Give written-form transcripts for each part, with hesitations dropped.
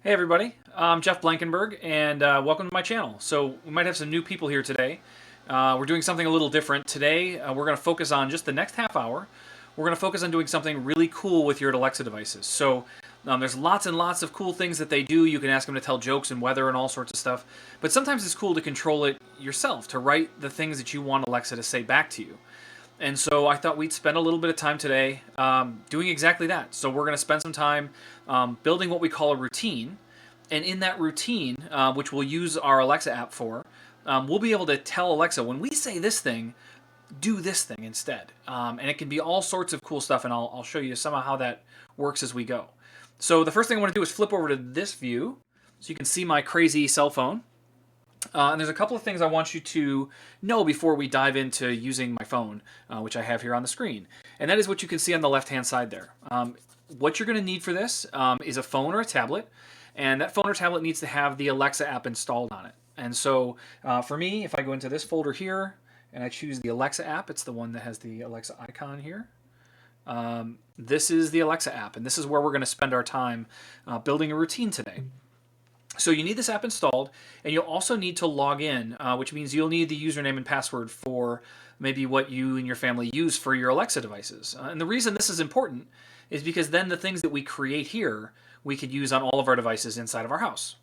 Hey everybody, I'm Jeff Blankenburg, and welcome to my channel. So we might have some new people here today. We're doing something a little different. Today we're going to focus on just the next half hour. We're going to focus on doing something really cool with your Alexa devices. So there's lots and lots of cool things that they do. You can ask them to tell jokes and weather and all sorts of stuff. But sometimes it's cool to control it yourself, to write the things that you want Alexa to say back to you. And so I thought we'd spend a little bit of time today doing exactly that. So we're going to spend some time building what we call a routine. And in that routine, which we'll use our Alexa app for, we'll be able to tell Alexa, when we say this thing, do this thing instead. And it can be all sorts of cool stuff, and I'll show you some of how that works as we go. So the first thing I want to do is flip over to this view so you can see my crazy cell phone. And there's a couple of things I want you to know before we dive into using my phone, which I have here on the screen. And that is what you can see on the left-hand side there. What you're going to need for this is a phone or a tablet. And that phone or tablet needs to have the Alexa app installed on it. And so for me, if I go into this folder here and I choose the Alexa app, it's the one that has the Alexa icon here. This is the Alexa app, and this is where we're going to spend our time building a routine today. So you need this app installed, and you'll also need to log in, which means you'll need the username and password for maybe what you and your family use for your Alexa devices. And the reason this is important is because then the things that we create here, we could use on all of our devices inside of our house.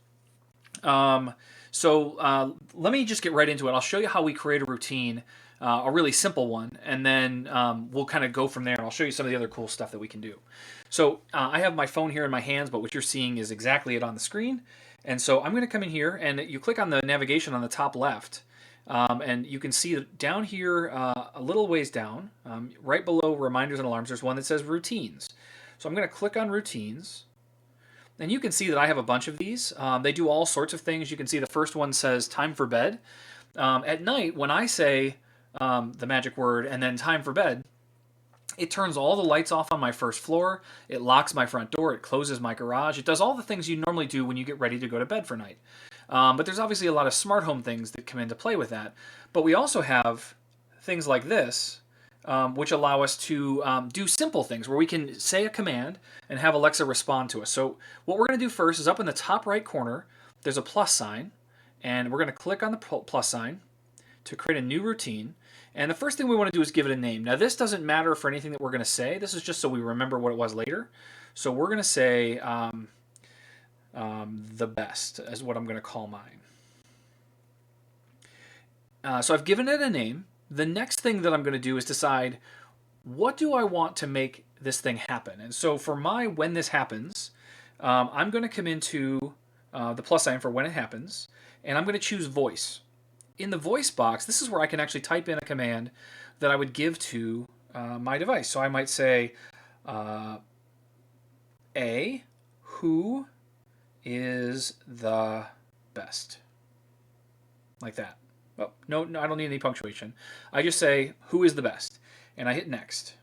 Let me just get right into it. I'll show you how we create a routine, a really simple one, and then we'll kind of go from there, and I'll show you some of the other cool stuff that we can do. So I have my phone here in my hands, but what you're seeing is exactly it on the screen. And so I'm going to come in here, and you click on the navigation on the top left, and you can see down here, a little ways down, right below reminders and alarms, there's one that says routines. So I'm going to click on routines. And you can see that I have a bunch of these. They do all sorts of things. You can see the first one says time for bed. At night, when I say the magic word and then time for bed, it turns all the lights off on my first floor. It locks my front door. It closes my garage. It does all the things you normally do when you get ready to go to bed for night. But there's obviously a lot of smart home things that come into play with that. But we also have things like this, which allow us to do simple things where we can say a command and have Alexa respond to us. So what we're going to do first is up in the top right corner, there's a plus sign, and we're going to click on the plus sign to create a new routine. And the first thing we want to do is give it a name. Now this doesn't matter for anything that we're going to say. This is just so we remember what it was later. So we're going to say the best is what I'm going to call mine. So I've given it a name. The next thing that I'm going to do is decide, what do I want to make this thing happen? And so for my when this happens, I'm going to come into the plus sign for when it happens, and I'm going to choose voice. In the voice box, this is where I can actually type in a command that I would give to my device. So I might say, who is the best? Like that. Oh, no, I don't need any punctuation. I just say, who is the best? And I hit next.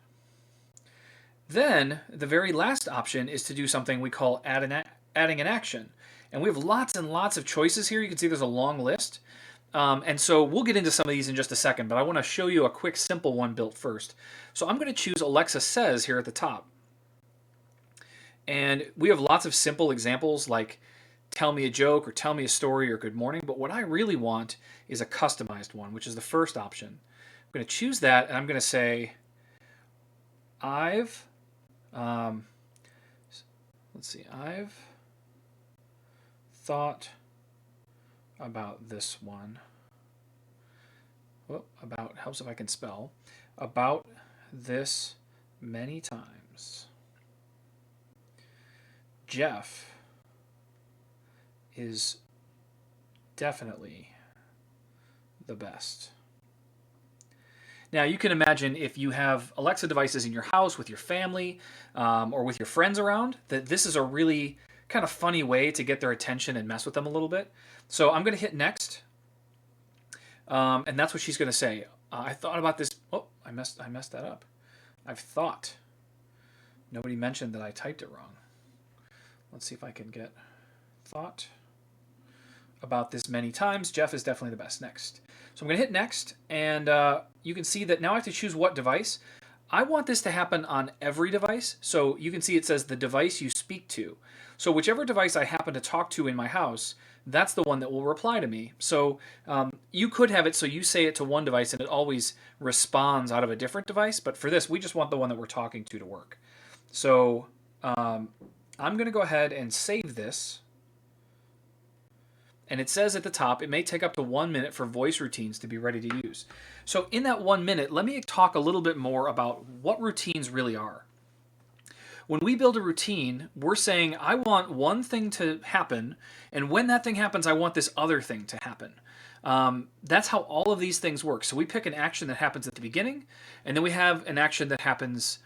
Then the very last option is to do something we call adding an action. And we have lots and lots of choices here. You can see there's a long list. And so we'll get into some of these in just a second, but I want to show you a quick, simple one built first. So I'm going to choose Alexa Says here at the top. And we have lots of simple examples like tell me a joke or tell me a story or good morning, but what I really want is a customized one, which is the first option. I'm going to choose that, and I'm going to say, I've thought about this one. About helps if I can spell. About this many times. Jeff is definitely the best. Now you can imagine if you have Alexa devices in your house with your family or with your friends around, that this is a really kind of funny way to get their attention and mess with them a little bit. So I'm going to hit next, and that's what she's going to say. I thought about this. Oh, I messed that up. I've thought. Nobody mentioned that I typed it wrong. Let's see if I can get thought about this many times. Jeff is definitely the best. Next. So I'm going to hit next, and you can see that now I have to choose what device. I want this to happen on every device. So you can see it says the device you speak to. So whichever device I happen to talk to in my house, that's the one that will reply to me. So you could have it so you say it to one device and it always responds out of a different device. But for this, we just want the one that we're talking to work. So I'm going to go ahead and save this. And it says at the top, it may take up to 1 minute for voice routines to be ready to use. So in that 1 minute, let me talk a little bit more about what routines really are. When we build a routine, we're saying, I want one thing to happen, and when that thing happens, I want this other thing to happen. That's how all of these things work. So we pick an action that happens at the beginning, and then we have an action that happens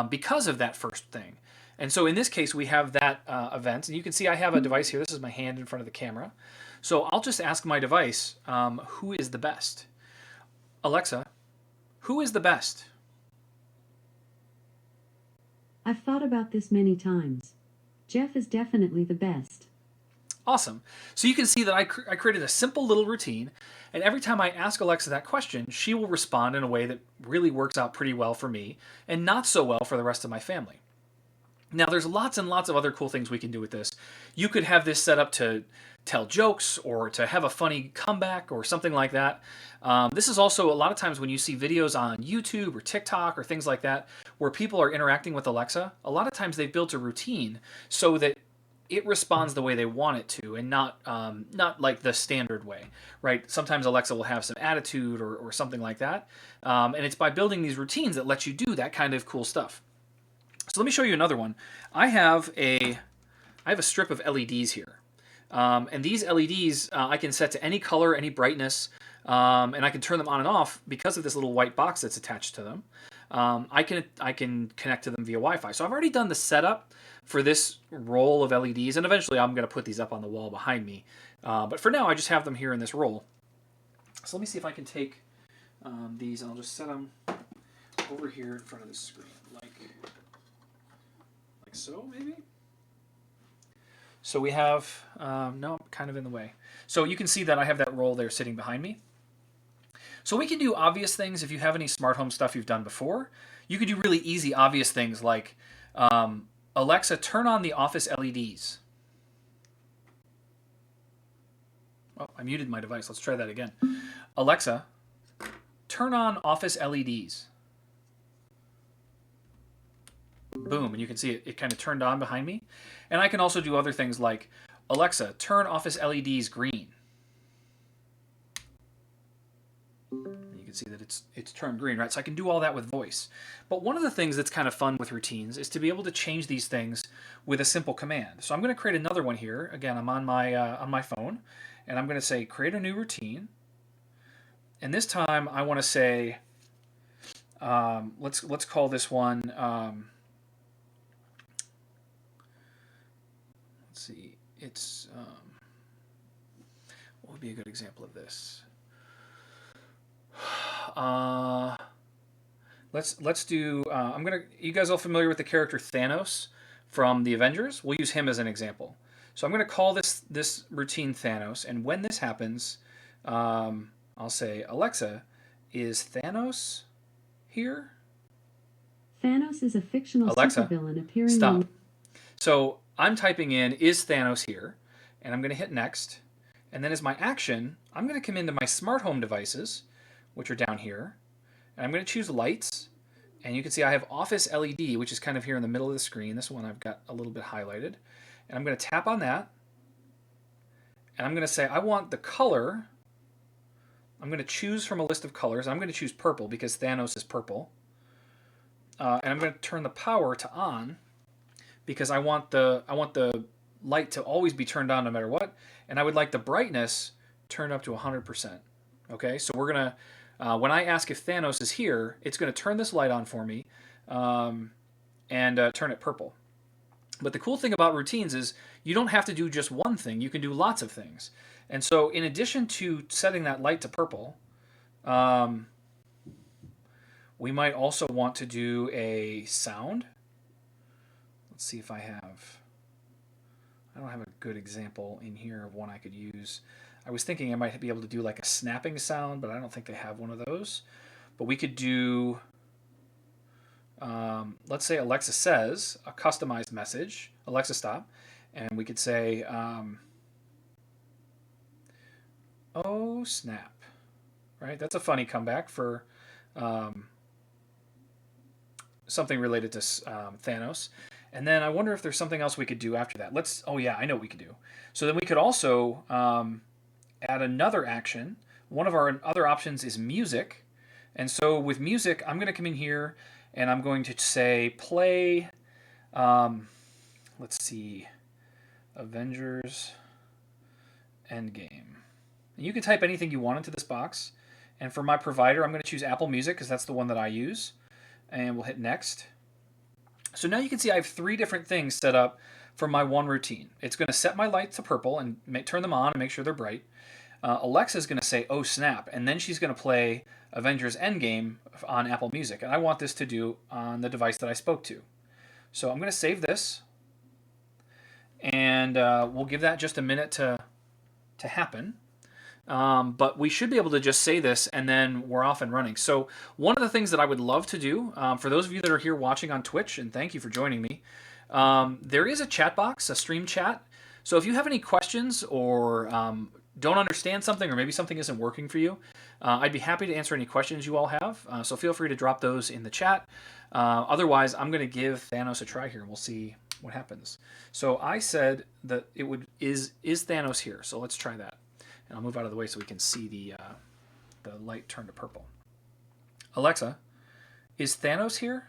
because of that first thing. And so in this case, we have that event. And you can see I have a device here. This is my hand in front of the camera. So I'll just ask my device, who is the best? Alexa, who is the best? I've thought about this many times. Jeff is definitely the best. Awesome. So you can see that I created a simple little routine, and every time I ask Alexa that question, she will respond in a way that really works out pretty well for me and not so well for the rest of my family. Now, there's lots and lots of other cool things we can do with this. You could have this set up to tell jokes or to have a funny comeback or something like that. This is also a lot of times when you see videos on YouTube or TikTok or things like that where people are interacting with Alexa, a lot of times they've built a routine so that it responds the way they want it to and not like the standard way, right? Sometimes Alexa will have some attitude or something like that. And it's by building these routines that let you do that kind of cool stuff. So let me show you another one. I have a strip of LEDs here. And these LEDs I can set to any color, any brightness, and I can turn them on and off because of this little white box that's attached to them. I can connect to them via Wi-Fi. So I've already done the setup for this roll of LEDs, and eventually I'm going to put these up on the wall behind me. But for now, I just have them here in this roll. So let me see if I can take these, and I'll just set them over here in front of the screen, like so, maybe? So we have, no, kind of in the way. So you can see that I have that roll there sitting behind me. So we can do obvious things if you have any smart home stuff you've done before. You can do really easy, obvious things like, Alexa, turn on the office LEDs. Oh, I muted my device. Let's try that again. Alexa, turn on office LEDs. Boom, and you can see it kind of turned on behind me. And I can also do other things like, Alexa, turn office LEDs green. And you can see that it's turned green, right? So I can do all that with voice. But one of the things that's kind of fun with routines is to be able to change these things with a simple command. So I'm going to create another one here. Again, I'm on my phone, and I'm going to say create a new routine. And this time I want to say, let's call this one. Let's see, it's what would be a good example of this? Let's do. You guys all familiar with the character Thanos from the Avengers? We'll use him as an example. So I'm gonna call this routine Thanos, and when this happens, I'll say, Alexa, is Thanos here? Thanos is a fictional Alexa, supervillain appearing stop. on... So I'm typing in, is Thanos here? And I'm going to hit next. And then as my action, I'm going to come into my smart home devices, which are down here. And I'm going to choose lights. And you can see I have office LED, which is kind of here in the middle of the screen. This one I've got a little bit highlighted. And I'm going to tap on that. And I'm going to say I want the color. I'm going to choose from a list of colors. I'm going to choose purple because Thanos is purple. And I'm going to turn the power to on, because I want the light to always be turned on no matter what, and I would like the brightness turned up to 100%. Okay, so we're gonna when I ask if Thanos is here, it's gonna turn this light on for me and turn it purple. But the cool thing about routines is you don't have to do just one thing; you can do lots of things. And so, in addition to setting that light to purple, we might also want to do a sound. Let's see if I don't have a good example in here of one I could use. I was thinking I might be able to do like a snapping sound, but I don't think they have one of those. But we could do, let's say Alexa says a customized message, Alexa stop, and we could say, oh snap, right? That's a funny comeback for something related to Thanos. And then I wonder if there's something else we could do after that. Oh yeah, I know what we could do. So then we could also add another action. One of our other options is music. And so with music, I'm going to come in here and I'm going to say play, let's see, Avengers Endgame. And you can type anything you want into this box. And for my provider, I'm going to choose Apple Music because that's the one that I use. And we'll hit next. So now you can see I have 3 different things set up for my one routine. It's going to set my lights to purple and turn them on and make sure they're bright. Alexa is going to say, oh snap, and then she's going to play Avengers Endgame on Apple Music. And I want this to do on the device that I spoke to. So I'm going to save this. And we'll give that just a minute to happen. But we should be able to just say this and then we're off and running. So one of the things that I would love to do, for those of you that are here watching on Twitch, and thank you for joining me, there is a chat box, a stream chat. So if you have any questions or don't understand something or maybe something isn't working for you, I'd be happy to answer any questions you all have. So feel free to drop those in the chat. Otherwise, I'm going to give Thanos a try here and we'll see what happens. So I said that is Thanos here? So let's try that. And I'll move out of the way so we can see the light turn to purple. Alexa, is Thanos here?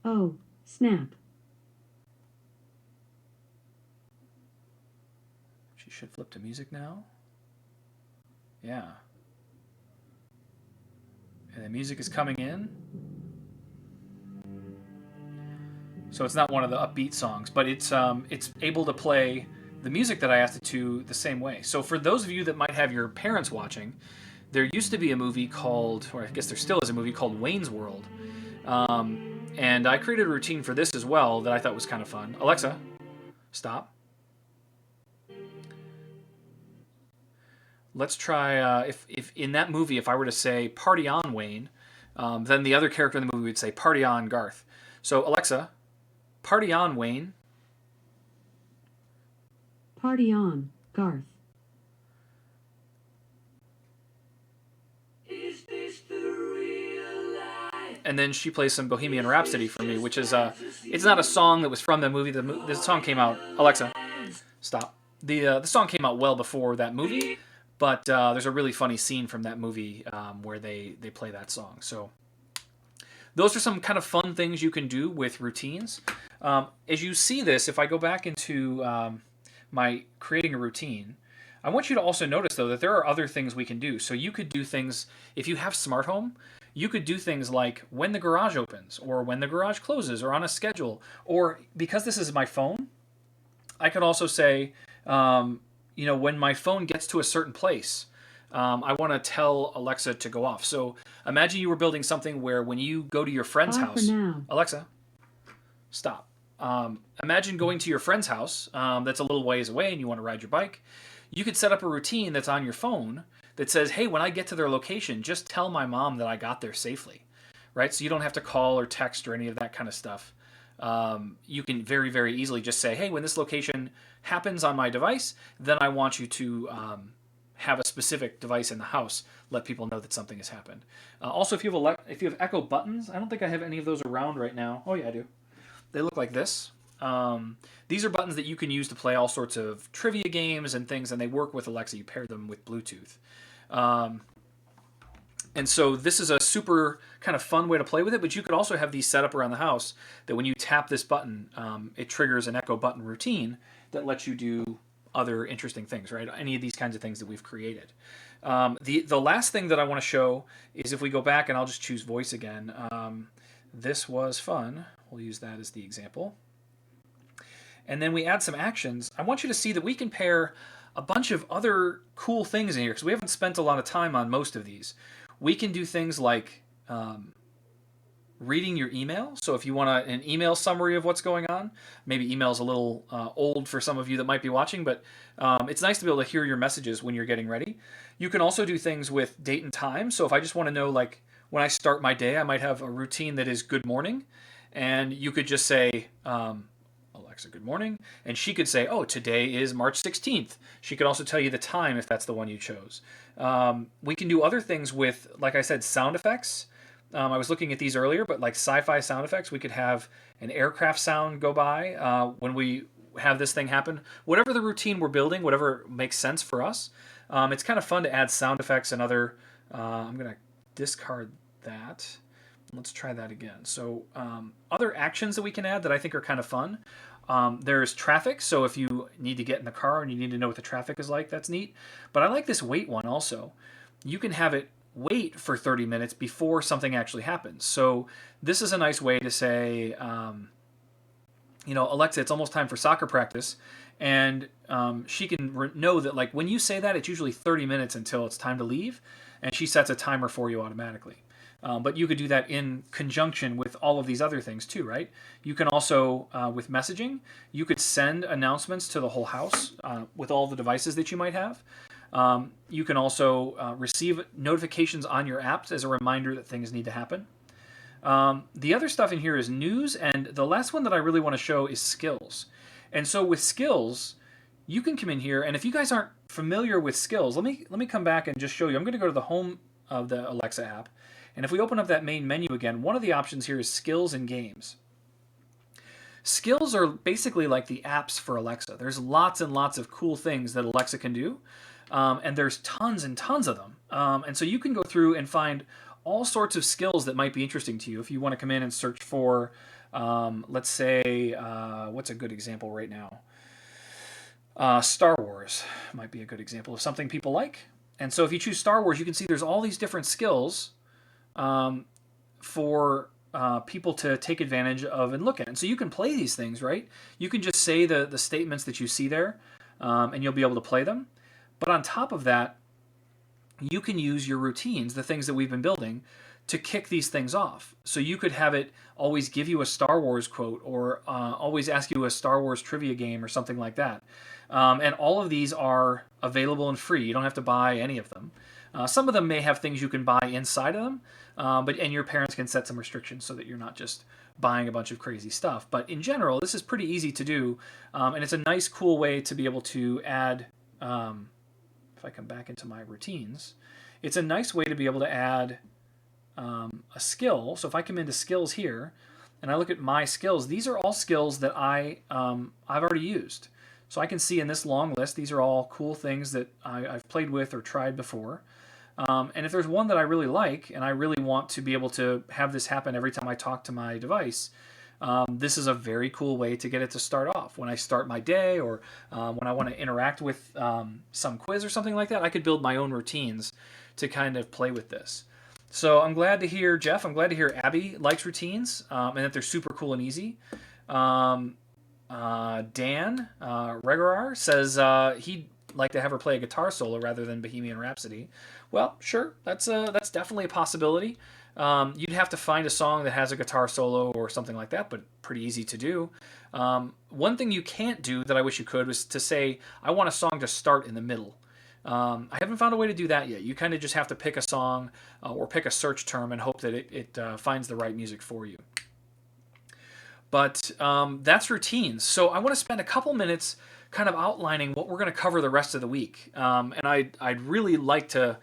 Oh, snap. She should flip to music now. Yeah. And the music is coming in. So it's not one of the upbeat songs, but it's able to play the music that I asked it to the same way. So for those of you that might have your parents watching, there used to be a movie called, or I guess there still is a movie called Wayne's World. And I created a routine for this as well that I thought was kind of fun. Alexa, stop. Let's try, if in that movie, if I were to say party on Wayne, then the other character in the movie would say party on Garth. So Alexa, party on Wayne. Party on, Garth. Is this the real life? And then she plays some Bohemian Rhapsody for me, which is it's not a song that was from the movie. The song came out. Alexa, stop. The song came out well before that movie, but there's a really funny scene from that movie where they play that song. So those are some kind of fun things you can do with routines. As you see this, if I go back into my creating a routine, I want you to also notice though that there are other things we can do. So you could do things, if you have smart home, you could do things like when the garage opens or when the garage closes or on a schedule, or because this is my phone, I could also say, when my phone gets to a certain place, I want to tell Alexa to go off. So imagine you were building something where when you go to your friend's Bye house, for now. Alexa, stop. Imagine going to your friend's house that's a little ways away and you want to ride your bike. You could set up a routine that's on your phone that says, hey, when I get to their location, just tell my mom that I got there safely, right? So you don't have to call or text or any of that kind of stuff. You can very, very easily just say, hey, when this location happens on my device, then I want you to have a specific device in the house, let people know that something has happened. Also, if you have Echo buttons, I don't think I have any of those around right now. Oh yeah, I do. They look like this. These are buttons that you can use to play all sorts of trivia games and things, and they work with Alexa. You pair them with Bluetooth. And so this is a super kind of fun way to play with it, but you could also have these set up around the house that when you tap this button, it triggers an Echo button routine that lets you do other interesting things, right? Any of these kinds of things that we've created. The last thing that I want to show is if we go back, and I'll just choose voice again. This was fun. We'll use that as the example. And then we add some actions. I want you to see that we can pair a bunch of other cool things in here because we haven't spent a lot of time on most of these. We can do things like reading your email. So if you want an email summary of what's going on, maybe email's a little old for some of you that might be watching, but it's nice to be able to hear your messages when you're getting ready. You can also do things with date and time. So if I just want to know like when I start my day, I might have a routine that is good morning, and you could just say, Alexa, good morning, and she could say, oh, today is March 16th. She could also tell you the time if that's the one you chose. We can do other things with, like I said, sound effects. I was looking at these earlier, but like sci-fi sound effects, we could have an aircraft sound go by when we have this thing happen. Whatever the routine we're building, whatever makes sense for us. It's kind of fun to add sound effects and other. I'm gonna discard that. Let's try that again. So other actions that we can add that I think are kind of fun. There's traffic. So if you need to get in the car and you need to know what the traffic is like, that's neat. But I like this wait one also. You can have it wait for 30 minutes before something actually happens. So this is a nice way to say, Alexa, it's almost time for soccer practice. And she can know that, like, when you say that, it's usually 30 minutes until it's time to leave. And she sets a timer for you automatically. But you could do that in conjunction with all of these other things too, right? You can also, with messaging, you could send announcements to the whole house with all the devices that you might have. You can also receive notifications on your apps as a reminder that things need to happen. The other stuff in here is news, and the last one that I really want to show is skills. And so with skills, you can come in here, and if you guys aren't familiar with skills, let me come back and just show you. I'm going to go to the home of the Alexa app, and if we open up that main menu again, one of the options here is skills and games. Skills are basically like the apps for Alexa. There's lots and lots of cool things that Alexa can do, and there's tons and tons of them. And so you can go through and find all sorts of skills that might be interesting to you. If you want to come in and search for, let's say, what's a good example right now? Star Wars might be a good example of something people like. And so if you choose Star Wars, you can see there's all these different skills for people to take advantage of and look at. And so you can play these things, right? You can just say the statements that you see there, and you'll be able to play them. But on top of that, you can use your routines, the things that we've been building, to kick these things off. So you could have it always give you a Star Wars quote, or always ask you a Star Wars trivia game or something like that. And all of these are available and free. You don't have to buy any of them. Some of them may have things you can buy inside of them, and your parents can set some restrictions so that you're not just buying a bunch of crazy stuff. But in general, this is pretty easy to do, and it's a nice, cool way to be able to add. If I come back into my routines, it's a nice way to be able to add a skill. So if I come into skills here, and I look at my skills, these are all skills that I've already used. So I can see in this long list, these are all cool things that I've played with or tried before. And if there's one that I really like, and I really want to be able to have this happen every time I talk to my device, this is a very cool way to get it to start off. When I start my day, or when I want to interact with some quiz or something like that, I could build my own routines to kind of play with this. So I'm glad to hear, Jeff, I'm glad to hear Abby likes routines, and that they're super cool and easy. Dan Regarar says he'd like to have her play a guitar solo rather than Bohemian Rhapsody. Well, sure, that's definitely a possibility. You'd have to find a song that has a guitar solo or something like that, but pretty easy to do. One thing you can't do that I wish you could was to say, I want a song to start in the middle. I haven't found a way to do that yet. You kind of just have to pick a song or pick a search term and hope that it finds the right music for you. But that's routines. So I want to spend a couple minutes kind of outlining what we're going to cover the rest of the week. And I'd really like to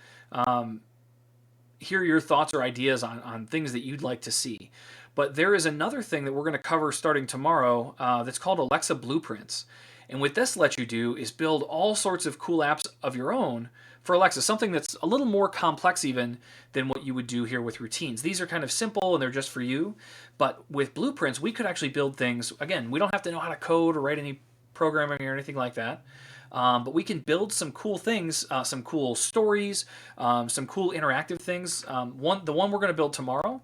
hear your thoughts or ideas on things that you'd like to see. But there is another thing that we're going to cover starting tomorrow that's called Alexa Blueprints. And what this lets you do is build all sorts of cool apps of your own for Alexa, something that's a little more complex even than what you would do here with routines. These are kind of simple and they're just for you. But with Blueprints, we could actually build things. Again, we don't have to know how to code or write any programming or anything like that. But we can build some cool things, some cool stories, some cool interactive things. The one we're going to build tomorrow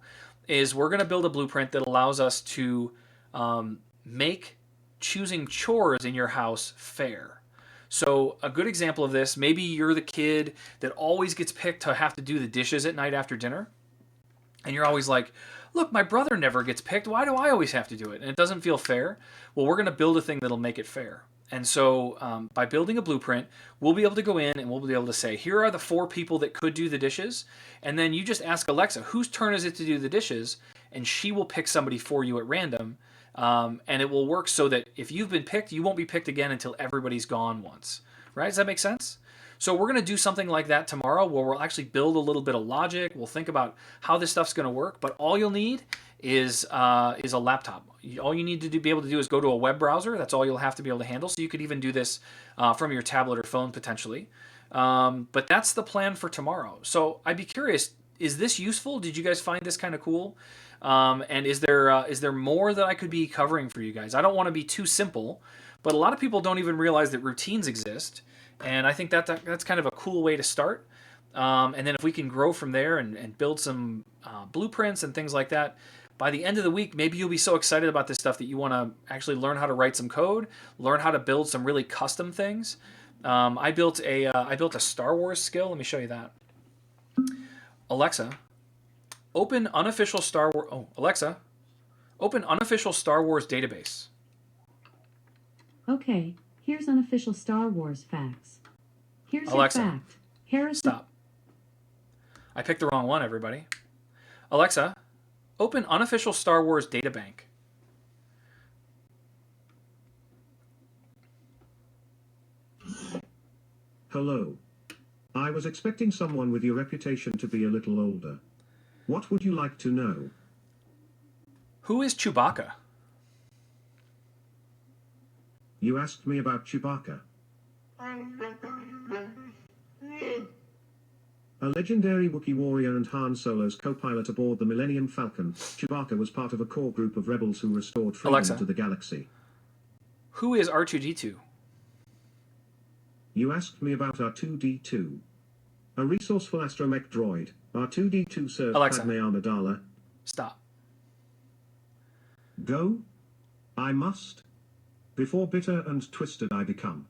is we're going to build a blueprint that allows us to make choosing chores in your house fair. So a good example of this, maybe you're the kid that always gets picked to have to do the dishes at night after dinner. And you're always like, look, my brother never gets picked. Why do I always have to do it? And it doesn't feel fair. Well, we're going to build a thing that'll make it fair. And so by building a blueprint, we'll be able to go in and we'll be able to say, here are the 4 people that could do the dishes. And then you just ask Alexa, whose turn is it to do the dishes? And she will pick somebody for you at random. And it will work so that if you've been picked, you won't be picked again until everybody's gone once. Right? Does that make sense? So we're going to do something like that tomorrow where we'll actually build a little bit of logic. We'll think about how this stuff's going to work. But all you'll need is a laptop. All you need to be able to do is go to a web browser. That's all you'll have to be able to handle. So you could even do this from your tablet or phone potentially. But that's the plan for tomorrow. So I'd be curious, is this useful? Did you guys find this kind of cool? And is there more that I could be covering for you guys? I don't want to be too simple, but a lot of people don't even realize that routines exist. And I think that's kind of a cool way to start. And then if we can grow from there and build some blueprints and things like that, by the end of the week, maybe you'll be so excited about this stuff that you want to actually learn how to write some code, learn how to build some really custom things. I built a Star Wars skill. Let me show you that. Alexa, open unofficial Star Wars. Oh, Alexa, open unofficial Star Wars database. Okay, here's unofficial Star Wars facts. Here's Alexa, your fact. Harrison. Stop. I picked the wrong one, everybody. Alexa, open unofficial Star Wars databank. Hello. I was expecting someone with your reputation to be a little older. What would you like to know? Who is Chewbacca? You asked me about Chewbacca. A legendary Wookiee warrior and Han Solo's co-pilot aboard the Millennium Falcon, Chewbacca was part of a core group of rebels who restored freedom Alexa, to the galaxy. who is R2-D2? You asked me about R2-D2. A resourceful astromech droid, R2-D2 served Alexa, Padme Amidala. stop. Go? I must. Before bitter and twisted I become.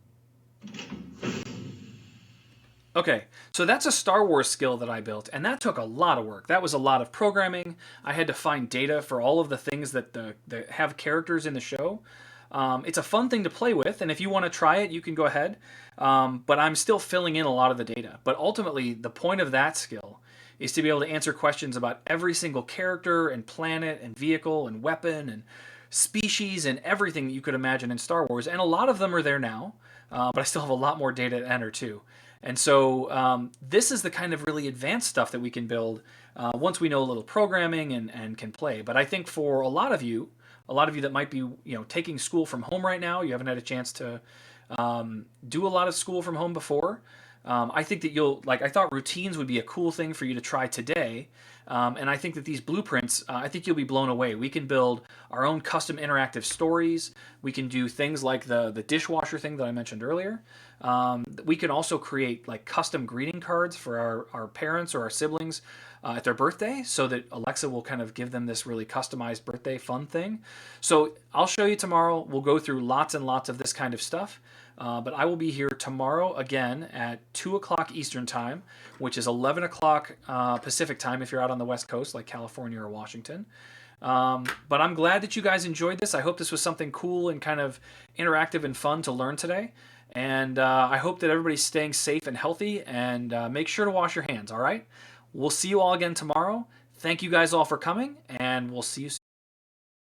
Okay, so that's a Star Wars skill that I built, and that took a lot of work. That was a lot of programming. I had to find data for all of the things that have characters in the show. It's a fun thing to play with, and if you want to try it, you can go ahead. But I'm still filling in a lot of the data. But ultimately, the point of that skill is to be able to answer questions about every single character and planet and vehicle and weapon and species and everything that you could imagine in Star Wars. And a lot of them are there now, but I still have a lot more data to enter too. And so this is the kind of really advanced stuff that we can build once we know a little programming and can play. But I think for a lot of you that might be taking school from home right now, you haven't had a chance to do a lot of school from home before. I think that I thought routines would be a cool thing for you to try today. And I think that these blueprints, I think you'll be blown away. We can build our own custom interactive stories. We can do things like the dishwasher thing that I mentioned earlier. We can also create like custom greeting cards for our parents or our siblings at their birthday, so that Alexa will kind of give them this really customized birthday fun thing. So I'll show you tomorrow. We'll go through lots and lots of this kind of stuff. But I will be here tomorrow again at 2 o'clock Eastern Time, which is 11 o'clock Pacific Time if you're out on the West Coast like California or Washington. But I'm glad that you guys enjoyed this. I hope this was something cool and kind of interactive and fun to learn today. And I hope that everybody's staying safe and healthy, and make sure to wash your hands, all right? We'll see you all again tomorrow. Thank you guys all for coming, and we'll see you soon.